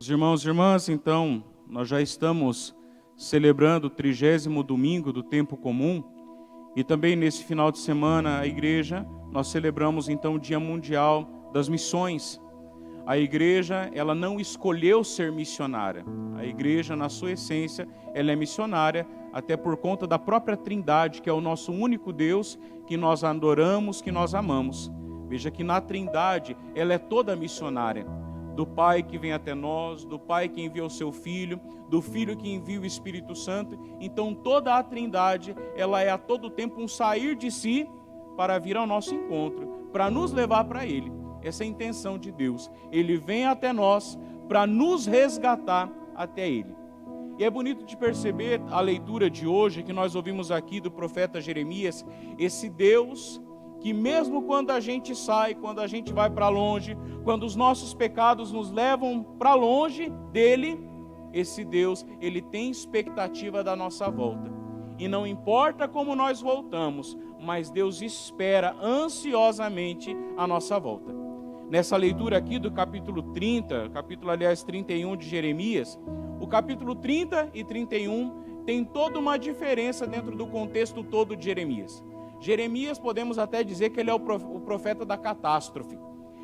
Os irmãos e irmãs, então, nós já estamos celebrando o 30º domingo do tempo comum e também nesse final de semana a igreja, nós celebramos então o Dia Mundial das Missões. A igreja, ela não escolheu ser missionária. A igreja, na sua essência, ela é missionária, até por conta da própria Trindade, que é o nosso único Deus, que nós adoramos, que nós amamos. Veja que na Trindade, ela é toda missionária. Do Pai que vem até nós, do Pai que envia o seu Filho, do Filho que envia o Espírito Santo. Então toda a Trindade, ela é a todo tempo um sair de si para vir ao nosso encontro, para nos levar para Ele. Essa é a intenção de Deus. Ele vem até nós para nos resgatar até Ele. E é bonito de perceber a leitura de hoje, que nós ouvimos aqui do profeta Jeremias, esse Deus que mesmo quando a gente sai, quando a gente vai para longe, quando os nossos pecados nos levam para longe dele, esse Deus, ele tem expectativa da nossa volta. E não importa como nós voltamos, mas Deus espera ansiosamente a nossa volta. Nessa leitura aqui do capítulo 30, aliás 31 de Jeremias, o capítulo 30 e 31 tem toda uma diferença dentro do contexto todo de Jeremias. Jeremias, podemos até dizer que ele é o profeta da catástrofe.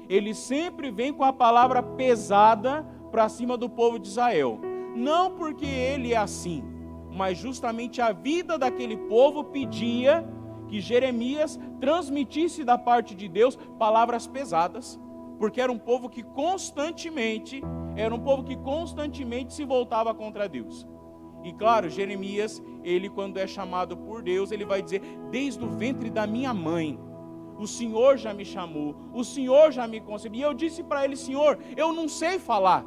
Ele sempre vem com a palavra pesada para cima do povo de Israel. Não porque ele é assim, mas justamente a vida daquele povo pedia que Jeremias transmitisse da parte de Deus palavras pesadas, porque era um povo que constantemente se voltava contra Deus. E claro, Jeremias, ele quando é chamado por Deus, ele vai dizer: desde o ventre da minha mãe, o Senhor já me chamou, o Senhor já me concebeu. E eu disse para ele: Senhor, eu não sei falar.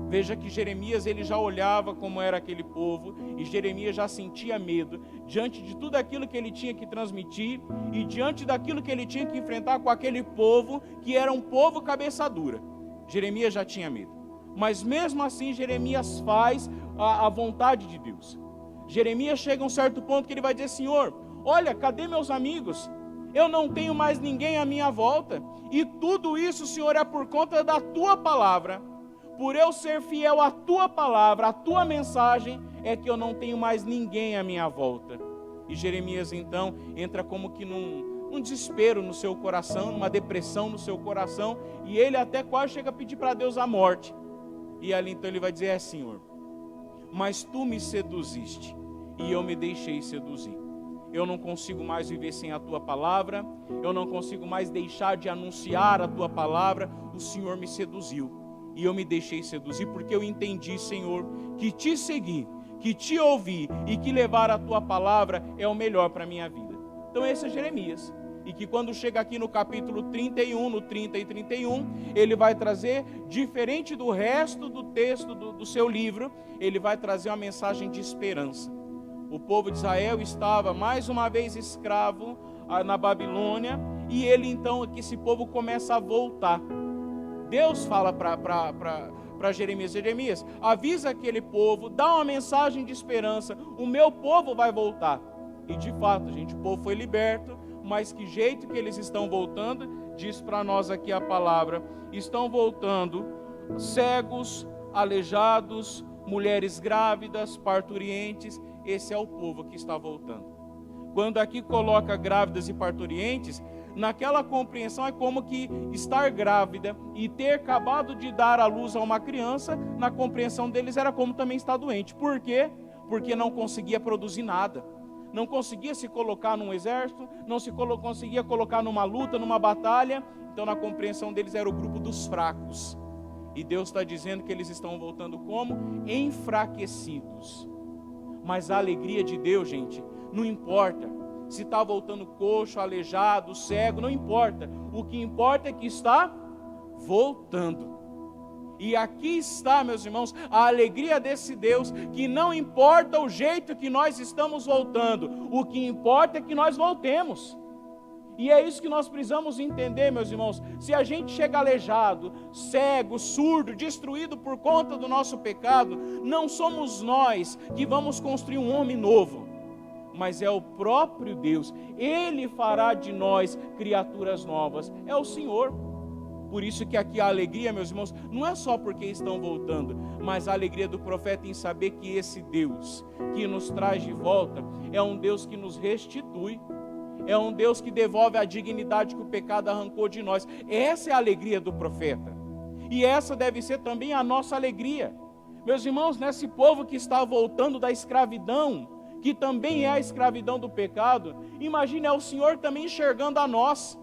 Veja que Jeremias, ele já olhava como era aquele povo, e Jeremias já sentia medo, diante de tudo aquilo que ele tinha que transmitir, e diante daquilo que ele tinha que enfrentar com aquele povo, que era um povo cabeça dura. Jeremias já tinha medo. Mas mesmo assim, Jeremias faz a vontade de Deus. Jeremias chega a um certo ponto que ele vai dizer: Senhor, olha, cadê meus amigos? Eu não tenho mais ninguém à minha volta. E tudo isso, Senhor, é por conta da Tua palavra. Por eu ser fiel à Tua palavra, à Tua mensagem, é que eu não tenho mais ninguém à minha volta. E Jeremias então entra como que num desespero no seu coração, numa depressão no seu coração. E ele até quase chega a pedir para Deus a morte. E ali então ele vai dizer: Senhor, mas Tu me seduziste e eu me deixei seduzir. Eu não consigo mais viver sem a Tua palavra, eu não consigo mais deixar de anunciar a Tua palavra. O Senhor me seduziu e eu me deixei seduzir, porque eu entendi, Senhor, que Te seguir, que Te ouvir e que levar a Tua palavra é o melhor para a minha vida. Então esse é Jeremias. E que quando chega aqui no capítulo 31, no 30 e 31, ele vai trazer, diferente do resto do texto do seu livro, ele vai trazer uma mensagem de esperança. O povo de Israel estava mais uma vez escravo na Babilônia, e ele então, que esse povo começa a voltar. Deus fala para Jeremias: Jeremias, avisa aquele povo, dá uma mensagem de esperança, o meu povo vai voltar. E de fato, gente, o povo foi liberto. Mas que jeito que eles estão voltando? Diz para nós aqui a palavra: estão voltando cegos, aleijados, mulheres grávidas, parturientes. Esse é o povo que está voltando. Quando aqui coloca grávidas e parturientes, naquela compreensão é como que estar grávida e ter acabado de dar à luz a uma criança, na compreensão deles era como também estar doente. Por quê? Porque não conseguia produzir nada. Não conseguia se colocar num exército, não se conseguia colocar numa luta, numa batalha. Então na compreensão deles era o grupo dos fracos. E Deus está dizendo que eles estão voltando como? Enfraquecidos. Mas a alegria de Deus, gente, não importa se está voltando coxo, aleijado, cego, não importa. O que importa é que está voltando. E aqui está, meus irmãos, a alegria desse Deus, que não importa o jeito que nós estamos voltando, o que importa é que nós voltemos. E é isso que nós precisamos entender, meus irmãos. Se a gente chega aleijado, cego, surdo, destruído por conta do nosso pecado, não somos nós que vamos construir um homem novo, mas é o próprio Deus. Ele fará de nós criaturas novas, é o Senhor. Por isso que aqui a alegria, meus irmãos, não é só porque estão voltando, mas a alegria do profeta em saber que esse Deus que nos traz de volta é um Deus que nos restitui, é um Deus que devolve a dignidade que o pecado arrancou de nós. Essa é a alegria do profeta. E essa deve ser também a nossa alegria. Meus irmãos, nesse povo que está voltando da escravidão, que também é a escravidão do pecado, imagine, é o Senhor também enxergando a nós.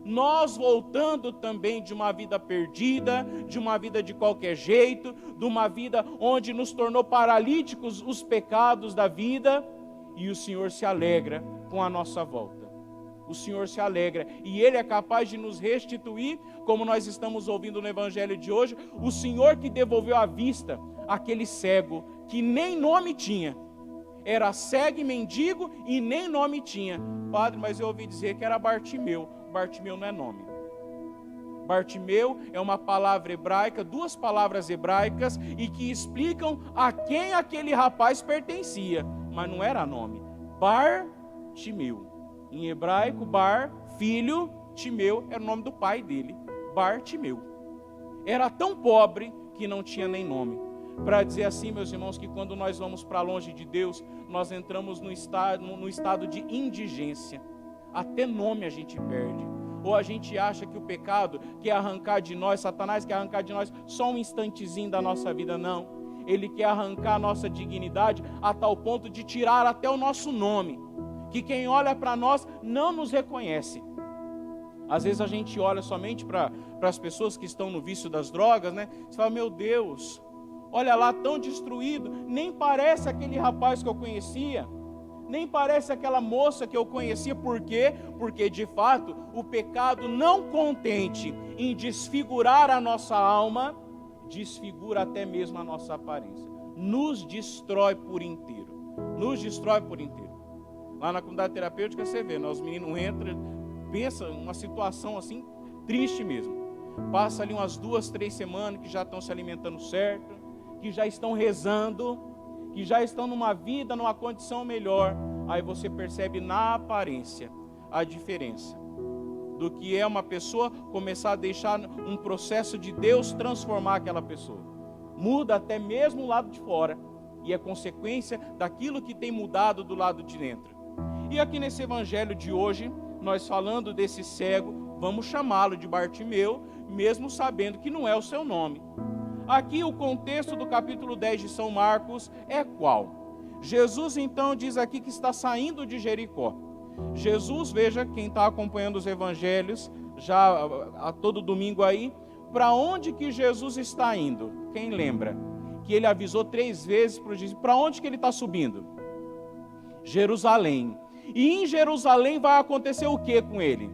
Nós voltando também de uma vida perdida, de uma vida de qualquer jeito, de uma vida onde nos tornou paralíticos os pecados da vida, e o Senhor se alegra com a nossa volta. O Senhor se alegra e Ele é capaz de nos restituir, como nós estamos ouvindo no Evangelho de hoje, o Senhor que devolveu a vista àquele cego que nem nome tinha. Era cego e mendigo e nem nome tinha. Padre, mas eu ouvi dizer que era Bartimeu. Bartimeu não é nome. Bartimeu é uma palavra hebraica, duas palavras hebraicas, e que explicam a quem aquele rapaz pertencia, mas não era nome. Bartimeu. Em hebraico, Bar, filho, Timeu, era o nome do pai dele, Bartimeu. Era tão pobre que não tinha nem nome. Para dizer assim, meus irmãos, que quando nós vamos para longe de Deus, nós entramos no estado de indigência. Até nome a gente perde. Ou a gente acha que o pecado quer arrancar de nós, Satanás quer arrancar de nós só um instantezinho da nossa vida, não. Ele quer arrancar a nossa dignidade a tal ponto de tirar até o nosso nome. Que quem olha para nós não nos reconhece. Às vezes a gente olha somente para as pessoas que estão no vício das drogas, né? Você fala, meu Deus, olha lá, tão destruído, nem parece aquele rapaz que eu conhecia, nem parece aquela moça que eu conhecia. Por quê? Porque de fato o pecado, não contente em desfigurar a nossa alma, desfigura até mesmo a nossa aparência, nos destrói por inteiro, nos destrói por inteiro. Lá na comunidade terapêutica você vê, os meninos entram, pensa uma situação assim, triste mesmo. Passa ali umas 2, 3 semanas que já estão se alimentando certo, que já estão rezando, que já estão numa vida, numa condição melhor. Aí você percebe na aparência a diferença do que é uma pessoa começar a deixar um processo de Deus transformar aquela pessoa. Muda até mesmo o lado de fora, e é consequência daquilo que tem mudado do lado de dentro. E aqui nesse evangelho de hoje, nós falando desse cego, vamos chamá-lo de Bartimeu, mesmo sabendo que não é o seu nome. Aqui o contexto do capítulo 10 de São Marcos é qual? Jesus então diz aqui que está saindo de Jericó. Jesus, veja, quem está acompanhando os evangelhos, já a todo domingo aí, para onde que Jesus está indo? Quem lembra? Que ele avisou 3 vezes para os discípulos. Para onde que ele está subindo? Jerusalém. E em Jerusalém vai acontecer o que com ele?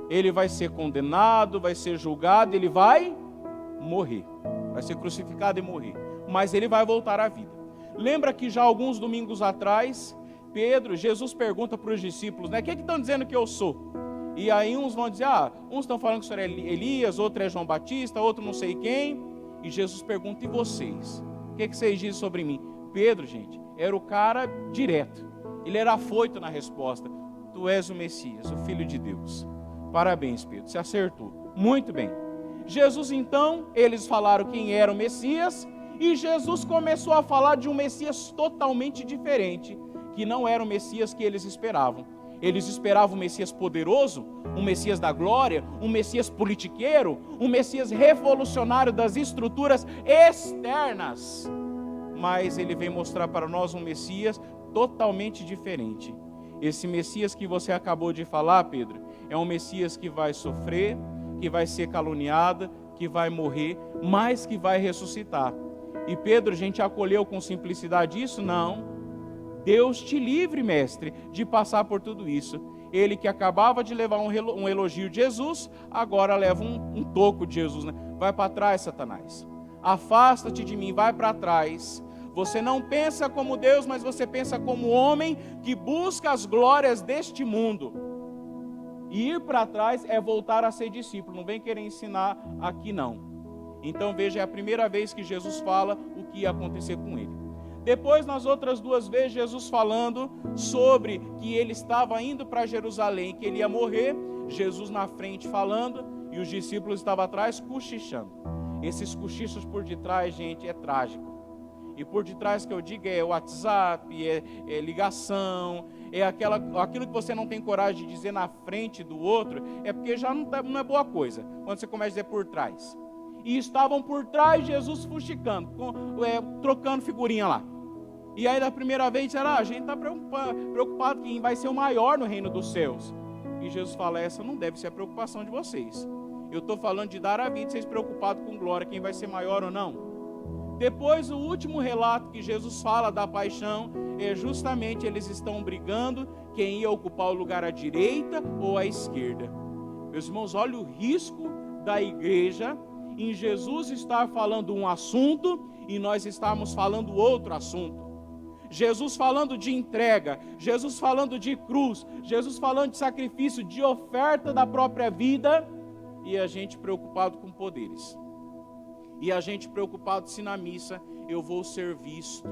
Ele vai ser condenado, vai ser julgado, ele vai morrer. Vai ser crucificado e morrer. Mas ele vai voltar à vida. Lembra que já alguns domingos atrás, Jesus pergunta para os discípulos, né? O que estão dizendo que eu sou? E aí uns vão dizer, uns estão falando que o senhor é Elias, outro é João Batista, outro não sei quem. E Jesus pergunta, e vocês? O que vocês dizem sobre mim? Pedro, gente, era o cara direto. Ele era afoito na resposta. Tu és o Messias, o Filho de Deus. Parabéns, Pedro, você acertou. Muito bem. Jesus, então, eles falaram quem era o Messias, e Jesus começou a falar de um Messias totalmente diferente, que não era o Messias que eles esperavam. Eles esperavam um Messias poderoso, um Messias da glória, um Messias politiqueiro, um Messias revolucionário das estruturas externas. Mas ele vem mostrar para nós um Messias totalmente diferente. Esse Messias que você acabou de falar, Pedro, é um Messias que vai sofrer, que vai ser caluniado, que vai morrer, mas que vai ressuscitar. E Pedro, a gente acolheu com simplicidade isso? Não. Deus te livre, mestre, de passar por tudo isso. Ele que acabava de levar um elogio de Jesus, agora leva um toco de Jesus, né? Vai para trás, Satanás. Afasta-te de mim, vai para trás. Você não pensa como Deus, mas você pensa como homem que busca as glórias deste mundo. E ir para trás é voltar a ser discípulo, não vem querer ensinar aqui não. Então veja, é a primeira vez que Jesus fala o que ia acontecer com ele. Depois, nas outras 2 vezes, Jesus falando sobre que ele estava indo para Jerusalém, que ele ia morrer, Jesus na frente falando, e os discípulos estavam atrás cochichando. Esses cochichos por detrás, gente, é trágico. E por detrás que eu digo é WhatsApp, é ligação, é aquilo que você não tem coragem de dizer na frente do outro, é porque já não é boa coisa, quando você começa a dizer por trás. E estavam por trás, Jesus fuxicando, trocando figurinha lá. E aí da primeira vez, a gente está preocupado quem vai ser o maior no reino dos céus. E Jesus fala, essa não deve ser a preocupação de vocês. Eu estou falando de dar a vida, vocês preocupados com glória, quem vai ser maior ou não. Depois, o último relato que Jesus fala da paixão, é justamente eles estão brigando quem ia ocupar o lugar à direita ou à esquerda. Meus irmãos, olha o risco da igreja em Jesus estar falando um assunto e nós estarmos falando outro assunto. Jesus falando de entrega, Jesus falando de cruz, Jesus falando de sacrifício, de oferta da própria vida, e a gente preocupado com poderes. E a gente preocupado se na missa eu vou ser visto,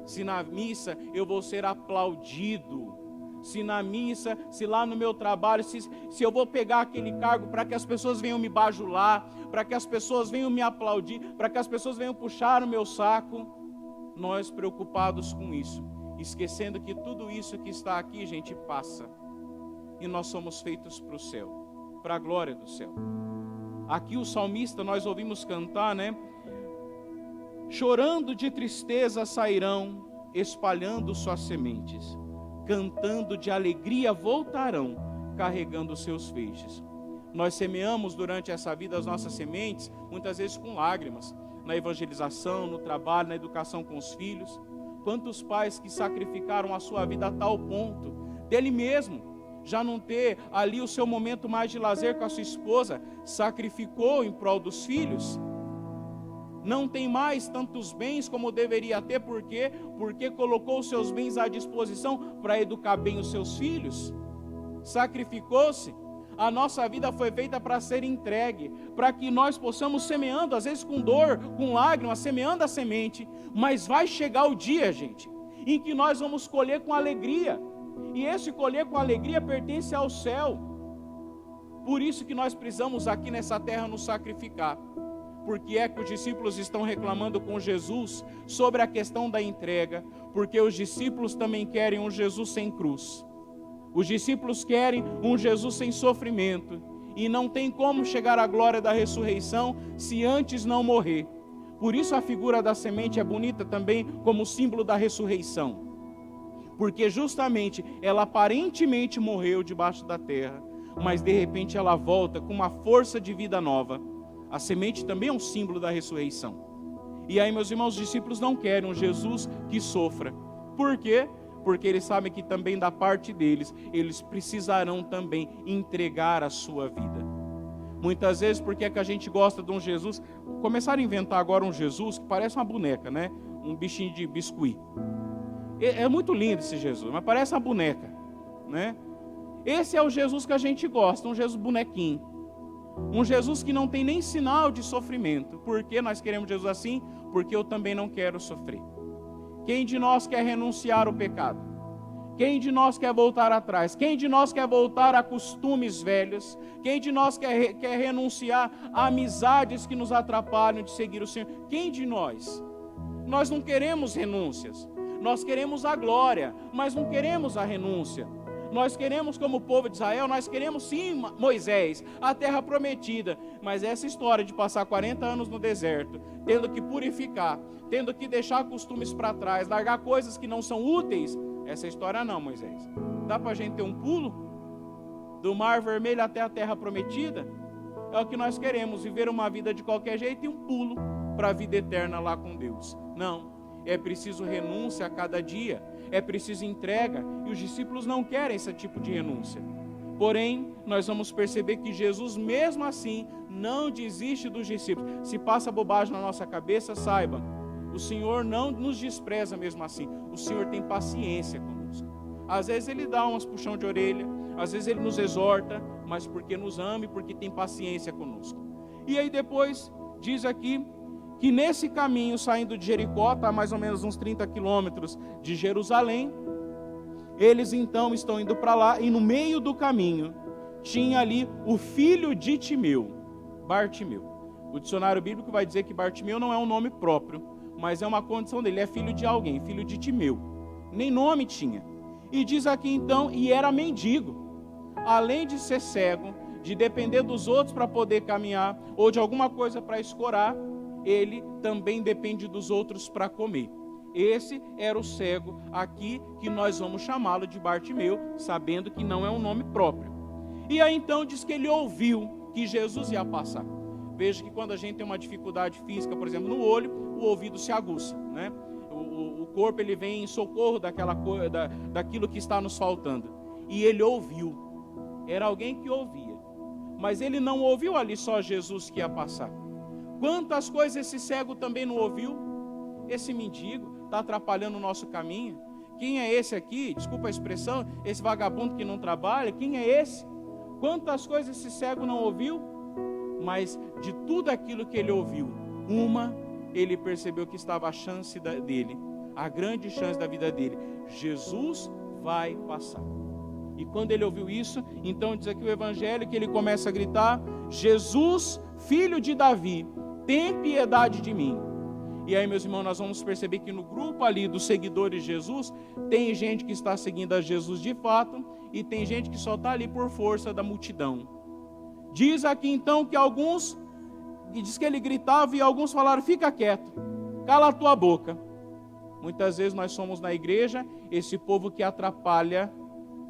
se na missa eu vou ser aplaudido, se na missa, se lá no meu trabalho, se eu vou pegar aquele cargo para que as pessoas venham me bajular, para que as pessoas venham me aplaudir, para que as pessoas venham puxar o meu saco. Nós preocupados com isso, esquecendo que tudo isso que está aqui, gente, passa. E nós somos feitos para o céu, para a glória do céu. Aqui o salmista, nós ouvimos cantar, né? Chorando de tristeza sairão, espalhando suas sementes. Cantando de alegria voltarão, carregando seus feixes. Nós semeamos durante essa vida as nossas sementes, muitas vezes com lágrimas, na evangelização, no trabalho, na educação com os filhos. Quantos pais que sacrificaram a sua vida a tal ponto, dele mesmo, já não ter ali o seu momento mais de lazer com a sua esposa, sacrificou em prol dos filhos. Não tem mais tantos bens como deveria ter, por quê? Porque colocou os seus bens à disposição para educar bem os seus filhos. Sacrificou-se. A nossa vida foi feita para ser entregue, para que nós possamos semeando, às vezes com dor, com lágrimas, semeando a semente. Mas vai chegar o dia, gente, em que nós vamos colher com alegria. E esse colher com alegria pertence ao céu. Por isso que nós precisamos aqui nessa terra nos sacrificar. Porque é que os discípulos estão reclamando com Jesus sobre a questão da entrega, porque os discípulos também querem um Jesus sem cruz. Os discípulos querem um Jesus sem sofrimento, e não tem como chegar à glória da ressurreição se antes não morrer. Por isso a figura da semente é bonita também como símbolo da ressurreição. Porque justamente ela aparentemente morreu debaixo da terra, mas de repente ela volta com uma força de vida nova. A semente também é um símbolo da ressurreição. E aí, meus irmãos, os discípulos não querem um Jesus que sofra. Por quê? Porque eles sabem que também da parte deles, eles precisarão também entregar a sua vida. Muitas vezes, porque é que a gente gosta de um Jesus, começaram a inventar agora um Jesus que parece uma boneca, né? Um bichinho de biscuit. É muito lindo esse Jesus, mas parece uma boneca, né? Esse é o Jesus que a gente gosta, um Jesus bonequinho. Um Jesus que não tem nem sinal de sofrimento. Por que nós queremos Jesus assim? Porque eu também não quero sofrer. Quem de nós quer renunciar ao pecado? Quem de nós quer voltar atrás? Quem de nós quer voltar a costumes velhos? Quem de nós quer renunciar a amizades que nos atrapalham de seguir o Senhor? Quem de nós? Nós não queremos renúncias. Nós queremos a glória, mas não queremos a renúncia. Nós queremos, como o povo de Israel, nós queremos sim, Moisés, a terra prometida. Mas essa história de passar 40 anos no deserto, tendo que purificar, tendo que deixar costumes para trás, largar coisas que não são úteis, essa história não, Moisés. Dá para a gente ter um pulo do Mar Vermelho até a terra prometida? É o que nós queremos, viver uma vida de qualquer jeito e um pulo para a vida eterna lá com Deus. Não. É preciso renúncia a cada dia, é preciso entrega, e os discípulos não querem esse tipo de renúncia. Porém, nós vamos perceber que Jesus, mesmo assim, não desiste dos discípulos. Se passa bobagem na nossa cabeça, saiba, o Senhor não nos despreza mesmo assim, o Senhor tem paciência conosco. Às vezes Ele dá umas puxão de orelha, às vezes Ele nos exorta, mas porque nos ama e porque tem paciência conosco. E aí depois, diz aqui, que nesse caminho, saindo de Jericó, está mais ou menos uns 30 quilômetros de Jerusalém, eles então estão indo para lá, e no meio do caminho, tinha ali o filho de Timeu, Bartimeu. O dicionário bíblico vai dizer que Bartimeu não é um nome próprio, mas é uma condição dele, é filho de alguém, filho de Timeu. Nem nome tinha. E diz aqui então, e era mendigo. Além de ser cego, de depender dos outros para poder caminhar, ou de alguma coisa para escorar, ele também depende dos outros para comer. Esse era o cego aqui, que nós vamos chamá-lo de Bartimeu, sabendo que não é um nome próprio. E aí então diz que ele ouviu que Jesus ia passar. Veja que quando a gente tem uma dificuldade física, por exemplo, no olho, o ouvido se aguça, né? O corpo ele vem em socorro daquilo que está nos faltando. E ele ouviu. Era alguém que ouvia. Mas ele não ouviu ali só Jesus que ia passar. Quantas coisas esse cego também não ouviu? Esse mendigo está atrapalhando o nosso caminho. Quem é esse aqui? Desculpa a expressão, esse vagabundo que não trabalha, quem é esse? Quantas coisas esse cego não ouviu? Mas de tudo aquilo que ele ouviu, ele percebeu que estava a chance dele, a grande chance da vida dele. Jesus vai passar. E quando ele ouviu isso, então diz aqui o evangelho que ele começa a gritar: Jesus, filho de Davi, tem piedade de mim. E aí, meus irmãos, nós vamos perceber que no grupo ali dos seguidores de Jesus, tem gente que está seguindo a Jesus de fato, e tem gente que só está ali por força da multidão. Diz aqui então que alguns, e diz que ele gritava, e alguns falaram: fica quieto, cala a tua boca. Muitas vezes nós somos na igreja esse povo que atrapalha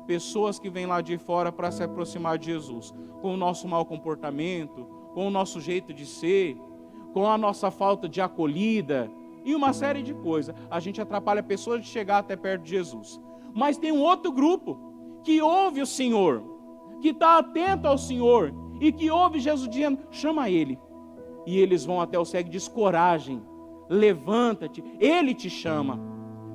pessoas que vêm lá de fora para se aproximar de Jesus, com o nosso mau comportamento, com o nosso jeito de ser, com a nossa falta de acolhida e uma série de coisas. A gente atrapalha pessoas de chegar até perto de Jesus. Mas tem um outro grupo que ouve o Senhor, que está atento ao Senhor e que ouve Jesus dizendo: chama ele. E eles vão até o cego e diz: coragem, levanta-te, ele te chama.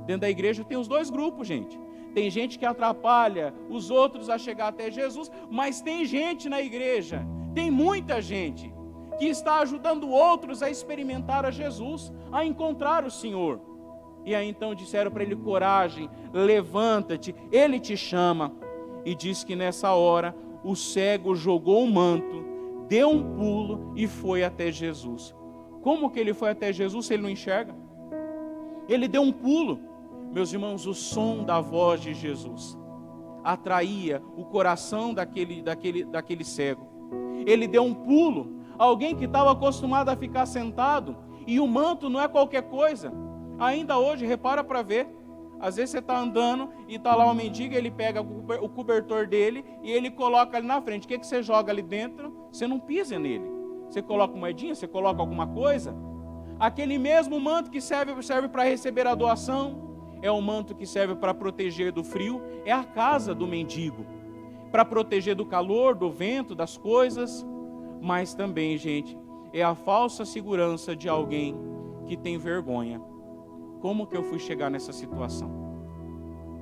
Dentro da igreja tem os dois grupos, gente. Tem gente que atrapalha os outros a chegar até Jesus, mas tem gente na igreja, tem muita gente que está ajudando outros a experimentar a Jesus, a encontrar o Senhor. E aí então disseram para ele: coragem, levanta-te, ele te chama. E diz que nessa hora o cego jogou o manto, deu um pulo e foi até Jesus. Como que ele foi até Jesus se ele não enxerga? Ele deu um pulo. Meus irmãos, o som da voz de Jesus atraía o coração daquele cego. Ele deu um pulo. Alguém que estava acostumado a ficar sentado, e o manto não é qualquer coisa. Ainda hoje, repara para ver, às vezes você está andando e está lá um mendigo, ele pega o cobertor dele e ele coloca ali na frente. O que você joga ali dentro? Você não pisa nele. Você coloca moedinha, você coloca alguma coisa. Aquele mesmo manto que serve para receber a doação, é o manto que serve para proteger do frio, é a casa do mendigo, para proteger do calor, do vento, das coisas. Mas também, gente, é a falsa segurança de alguém que tem vergonha. Como que eu fui chegar nessa situação?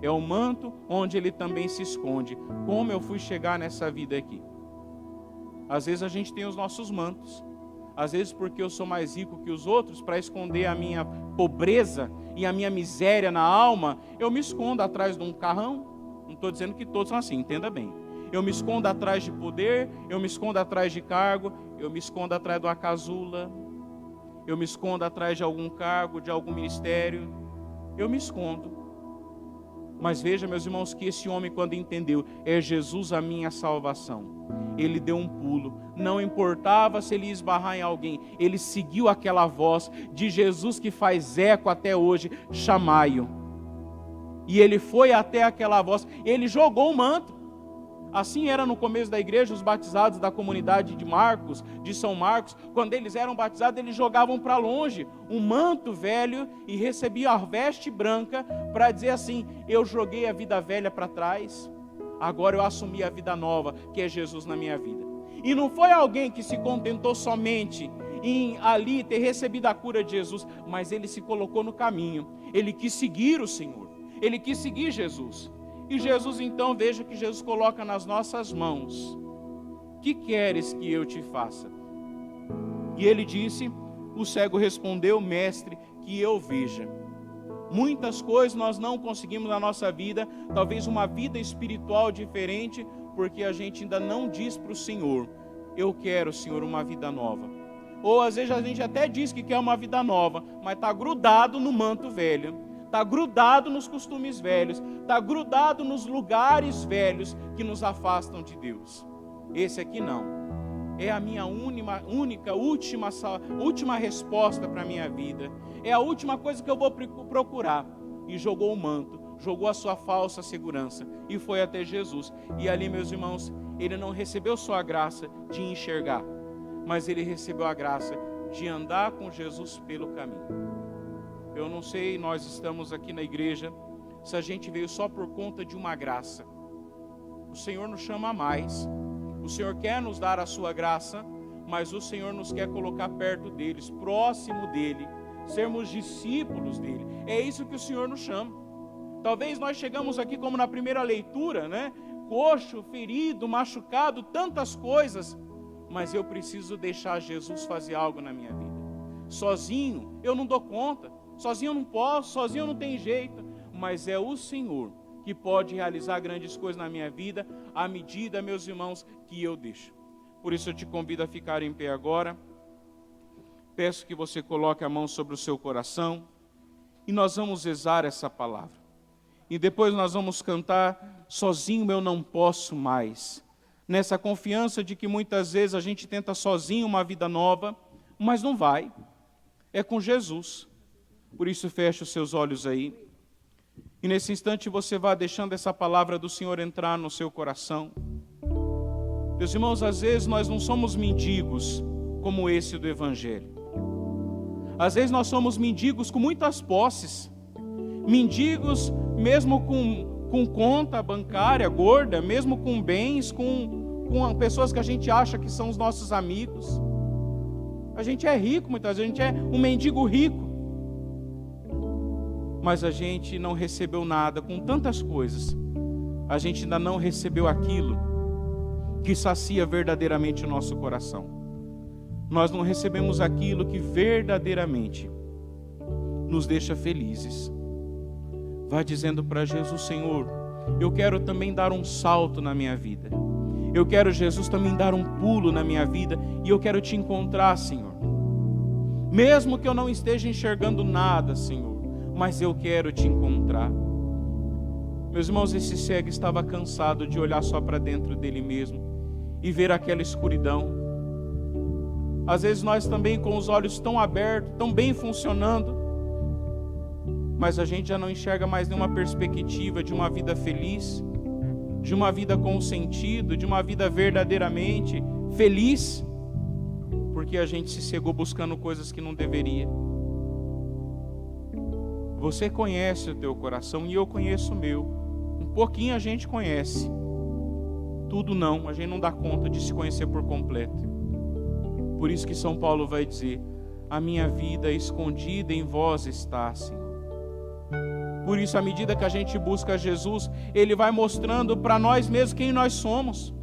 É o manto onde ele também se esconde. Como eu fui chegar nessa vida aqui? Às vezes a gente tem os nossos mantos. Às vezes porque eu sou mais rico que os outros, para esconder a minha pobreza e a minha miséria na alma, eu me escondo atrás de um carrão. Não estou dizendo que todos são assim, entenda bem. Eu me escondo atrás de poder, eu me escondo atrás de cargo, eu me escondo atrás de uma casula, eu me escondo atrás de algum cargo, de algum ministério, eu me escondo. Mas veja, meus irmãos, que esse homem, quando entendeu, é Jesus a minha salvação, ele deu um pulo, não importava se ele ia esbarrar em alguém, ele seguiu aquela voz de Jesus que faz eco até hoje: chamai-o. E ele foi até aquela voz, ele jogou o manto. Assim era no começo da igreja, os batizados da comunidade de Marcos, de São Marcos, quando eles eram batizados, eles jogavam para longe um manto velho e recebiam a veste branca para dizer assim: eu joguei a vida velha para trás, agora eu assumi a vida nova, que é Jesus na minha vida. E não foi alguém que se contentou somente em ali ter recebido a cura de Jesus, mas ele se colocou no caminho, ele quis seguir o Senhor, ele quis seguir Jesus. E Jesus então, veja que Jesus coloca nas nossas mãos: que queres que eu te faça? E ele disse: O cego respondeu: mestre, que eu veja. Muitas coisas nós não conseguimos na nossa vida, talvez uma vida espiritual diferente, porque a gente ainda não diz para o Senhor: eu quero, Senhor, uma vida nova. Ou às vezes a gente até diz que quer uma vida nova, mas está grudado no manto velho, está grudado nos costumes velhos, está grudado nos lugares velhos que nos afastam de Deus. Esse aqui não. É a minha última resposta para a minha vida. É a última coisa que eu vou procurar. E jogou o manto, jogou a sua falsa segurança e foi até Jesus. E ali, meus irmãos, ele não recebeu só a graça de enxergar, mas ele recebeu a graça de andar com Jesus pelo caminho. Eu não sei, nós estamos aqui na igreja, se a gente veio só por conta de uma graça. O Senhor nos chama mais. O Senhor quer nos dar a sua graça, mas o Senhor nos quer colocar perto deles, próximo dele, sermos discípulos dele. É isso que o Senhor nos chama. Talvez nós chegamos aqui como na primeira leitura, né? Coxo, ferido, machucado, tantas coisas, mas eu preciso deixar Jesus fazer algo na minha vida. Sozinho eu não dou conta, sozinho eu não posso, sozinho eu não tenho jeito, mas é o Senhor que pode realizar grandes coisas na minha vida, à medida, meus irmãos, que eu deixo. Por isso eu te convido a ficar em pé agora. Peço que você coloque a mão sobre o seu coração e nós vamos rezar essa palavra. E depois nós vamos cantar: sozinho eu não posso mais. Nessa confiança de que muitas vezes a gente tenta sozinho uma vida nova, mas não vai. É com Jesus. Por isso feche os seus olhos aí. E nesse instante você vai deixando essa palavra do Senhor entrar no seu coração. Meus irmãos, às vezes nós não somos mendigos como esse do Evangelho. Às vezes nós somos mendigos com muitas posses. Mendigos mesmo com conta bancária gorda, mesmo com bens, com pessoas que a gente acha que são os nossos amigos. A gente é rico muitas vezes, a gente é um mendigo rico. Mas a gente não recebeu nada com tantas coisas. A gente ainda não recebeu aquilo que sacia verdadeiramente o nosso coração. Nós não recebemos aquilo que verdadeiramente nos deixa felizes. Vai dizendo para Jesus: Senhor, eu quero também dar um salto na minha vida. Eu quero, Jesus, também dar um pulo na minha vida. E eu quero te encontrar, Senhor. Mesmo que eu não esteja enxergando nada, Senhor, mas eu quero te encontrar. Meus irmãos, esse cego estava cansado de olhar só para dentro dele mesmo e ver aquela escuridão. Às vezes nós também com os olhos tão abertos, tão bem funcionando, mas a gente já não enxerga mais nenhuma perspectiva de uma vida feliz, de uma vida com sentido, de uma vida verdadeiramente feliz, porque a gente se cegou buscando coisas que não deveria. Você conhece o teu coração e eu conheço o meu. Um pouquinho a gente conhece. Tudo não, a gente não dá conta de se conhecer por completo. Por isso que São Paulo vai dizer: a minha vida escondida em vós está, Senhor. Por isso, à medida que a gente busca Jesus, Ele vai mostrando para nós mesmos quem nós somos.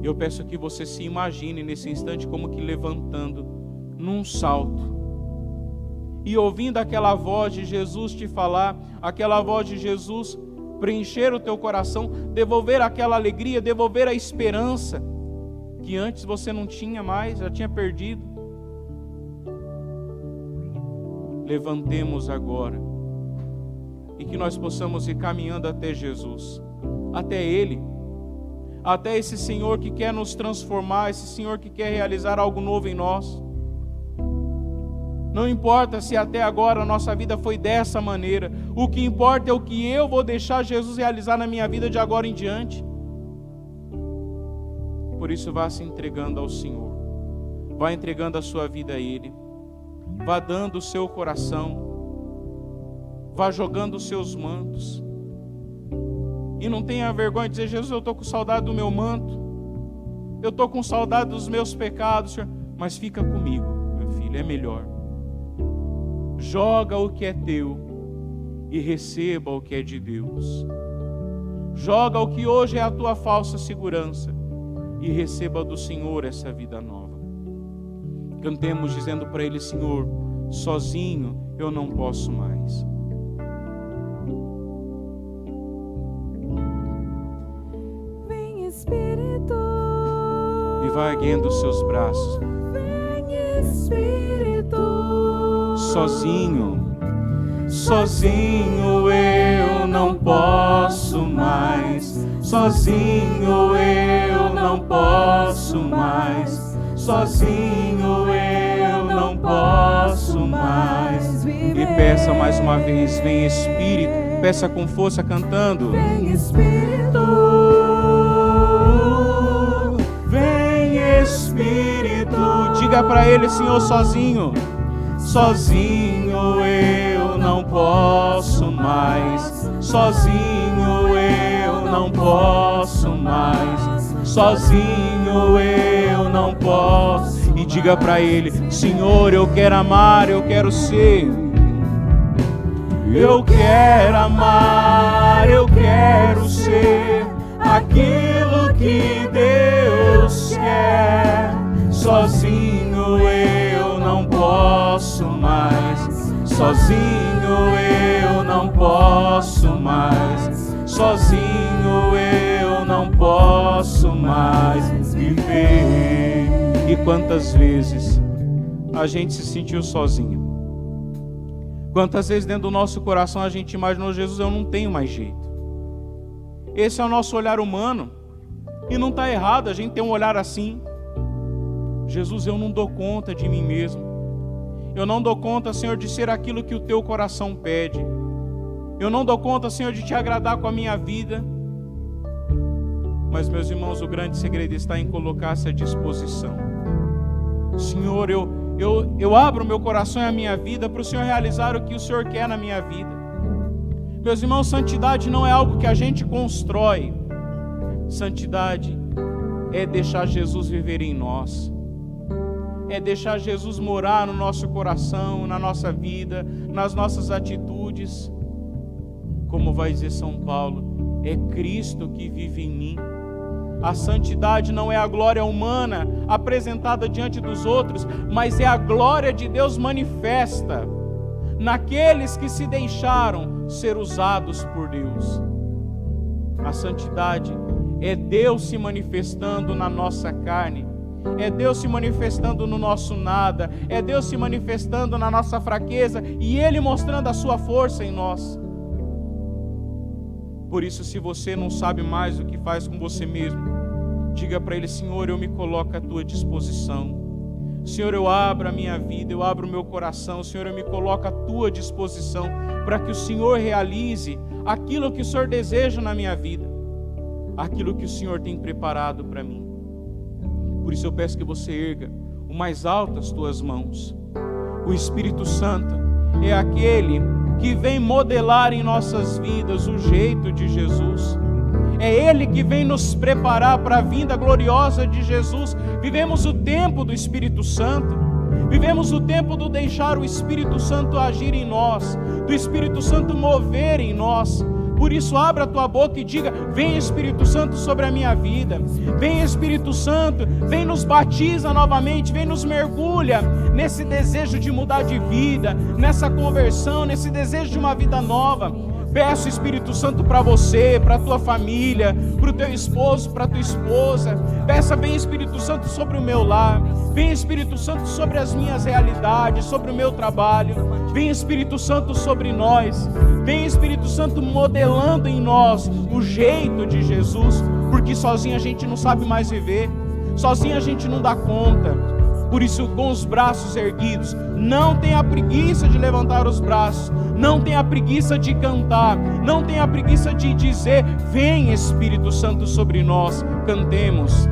Eu peço que você se imagine nesse instante como que levantando num salto e ouvindo aquela voz de Jesus te falar, aquela voz de Jesus preencher o teu coração, devolver aquela alegria, devolver a esperança que antes você não tinha mais, já tinha perdido. Levantemos agora e que nós possamos ir caminhando até Jesus, até Ele, até esse Senhor que quer nos transformar, esse Senhor que quer realizar algo novo em nós. Não importa se até agora a nossa vida foi dessa maneira, o que importa é o que eu vou deixar Jesus realizar na minha vida de agora em diante. Por isso, vá se entregando ao Senhor, vá entregando a sua vida a Ele, vá dando o seu coração, vá jogando os seus mantos, e não tenha vergonha de dizer: Jesus, eu estou com saudade do meu manto, eu estou com saudade dos meus pecados, Senhor, mas fica comigo, meu filho, é melhor. Joga o que é teu e receba o que é de Deus. Joga o que hoje é a tua falsa segurança e receba do Senhor essa vida nova. Cantemos dizendo para Ele: Senhor, sozinho eu não posso mais. Vem Espírito, E vai erguendo os seus braços. vem Espírito, Sozinho, sozinho eu não posso mais. Sozinho eu não posso mais. Sozinho eu não posso mais. E peça mais uma vez: vem Espírito. Peça com força cantando. vem Espírito, Vem Espírito. Diga para Ele: Senhor, sozinho, sozinho eu não posso mais. Sozinho eu não posso mais. Sozinho eu não posso. E diga para Ele: Senhor, eu quero amar, eu quero ser. Eu quero amar, eu quero ser aquilo que Deus quer. Sozinho eu não posso mais. Sozinho eu não posso mais. Sozinho eu não posso mais viver. E quantas vezes a gente se sentiu sozinho? Quantas vezes dentro do nosso coração a gente imaginou: Jesus, eu não tenho mais jeito. Esse é o nosso olhar humano. E não está errado a gente ter um olhar assim. Jesus, eu não dou conta de mim mesmo. Eu não dou conta, Senhor, de ser aquilo que o teu coração pede. Eu não dou conta, Senhor, de te agradar com a minha vida. Mas, meus irmãos, o grande segredo está em colocar-se à disposição. Senhor, eu abro o meu coração e a minha vida para o Senhor realizar o que o Senhor quer na minha vida. Meus irmãos, santidade não é algo que a gente constrói. Santidade é deixar Jesus viver em nós. É deixar Jesus morar no nosso coração, na nossa vida, nas nossas atitudes. Como vai dizer São Paulo, é Cristo que vive em mim. A santidade não é a glória humana apresentada diante dos outros, mas é a glória de Deus manifesta naqueles que se deixaram ser usados por Deus. A santidade é Deus se manifestando na nossa carne, é Deus se manifestando no nosso nada, é Deus se manifestando na nossa fraqueza e Ele mostrando a sua força em nós. Por isso, se você não sabe mais o que faz com você mesmo, diga para Ele: Senhor, eu me coloco à tua disposição. Senhor, eu abro a minha vida, eu abro o meu coração. Senhor, eu me coloco à tua disposição para que o Senhor realize aquilo que o Senhor deseja na minha vida, aquilo que o Senhor tem preparado para mim. Por isso eu peço que você erga o mais alto as tuas mãos. O Espírito Santo é aquele que vem modelar em nossas vidas o jeito de Jesus. É Ele que vem nos preparar para a vinda gloriosa de Jesus. Vivemos o tempo do Espírito Santo. Vivemos o tempo do deixar o Espírito Santo agir em nós, do Espírito Santo mover em nós. Por isso, abra a tua boca e diga: vem Espírito Santo sobre a minha vida. Vem Espírito Santo, vem nos batiza novamente, vem nos mergulha nesse desejo de mudar de vida, nessa conversão, nesse desejo de uma vida nova. Peço Espírito Santo para você, para a tua família, para o teu esposo, para a tua esposa. Peça: vem Espírito Santo sobre o meu lar. Vem Espírito Santo sobre as minhas realidades, sobre o meu trabalho. Vem Espírito Santo sobre nós. Vem Espírito Santo modelando em nós o jeito de Jesus. Porque sozinho a gente não sabe mais viver. Sozinho a gente não dá conta. Por isso, com os braços erguidos, não tenha preguiça de levantar os braços, não tenha preguiça de cantar, não tenha preguiça de dizer: vem Espírito Santo sobre nós. Cantemos.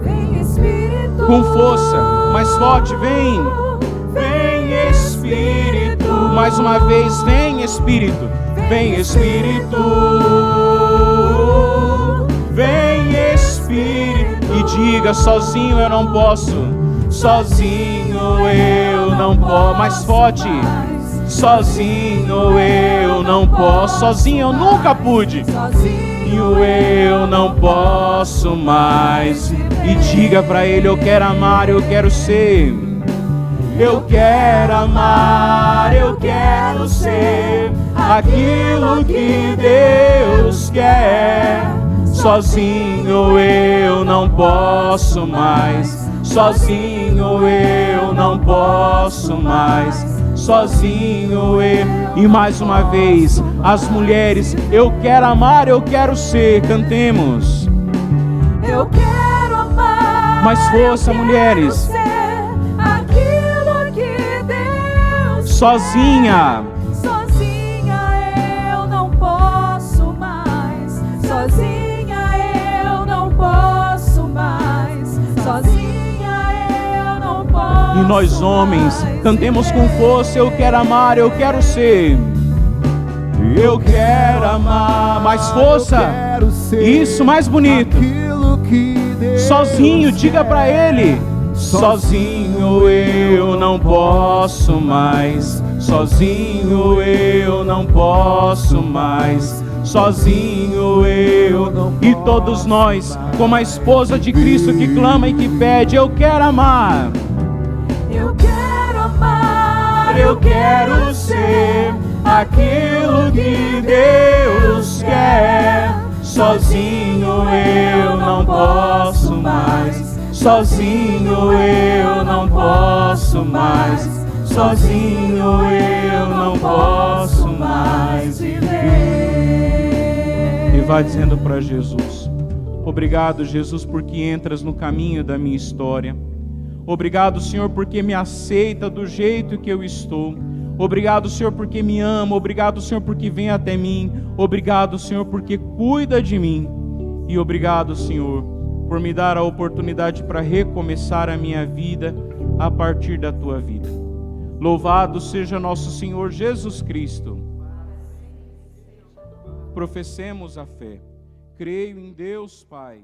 vem Espírito, Com força, mais forte, vem. Vem Espírito. Mais uma vez, vem Espírito. Vem Espírito. Vem Espírito. E diga: sozinho eu não posso. Sozinho eu não posso. Mais forte. Sozinho eu não posso. Sozinho eu nunca pude. sozinho eu não posso mais. E diga para Ele: eu quero amar, eu quero ser. Eu quero amar, eu quero ser aquilo que Deus quer. Sozinho eu não posso mais. Sozinho eu não posso mais. Sozinho eu. E mais uma vez, as mulheres: eu quero amar, eu quero ser. Cantemos. Eu quero amar. Mais força, mulheres. Sozinha. Sozinha eu não posso mais. Sozinha eu não posso mais. Sozinha eu não posso. E nós homens, cantemos com força: eu quero amar, eu quero ser. Eu quero amar. Mais força. Isso, mais bonito. Sozinho, diga para Ele: sozinho eu não posso mais. Sozinho eu não posso mais. Sozinho eu não. E todos nós, como a esposa de Cristo que clama e que pede: eu quero amar. Eu quero amar. Eu quero ser aquilo que Deus quer. Sozinho eu não posso mais. Sozinho eu não posso mais. Sozinho eu não posso mais viver. E vai dizendo para Jesus: obrigado, Jesus, porque entras no caminho da minha história. Obrigado, Senhor, porque me aceita do jeito que eu estou. Obrigado, Senhor, porque me ama. Obrigado, Senhor, porque vem até mim. Obrigado, Senhor, porque cuida de mim. E obrigado, Senhor, por me dar a oportunidade para recomeçar a minha vida a partir da Tua vida. Louvado seja nosso Senhor Jesus Cristo. Professemos a fé. Creio em Deus Pai.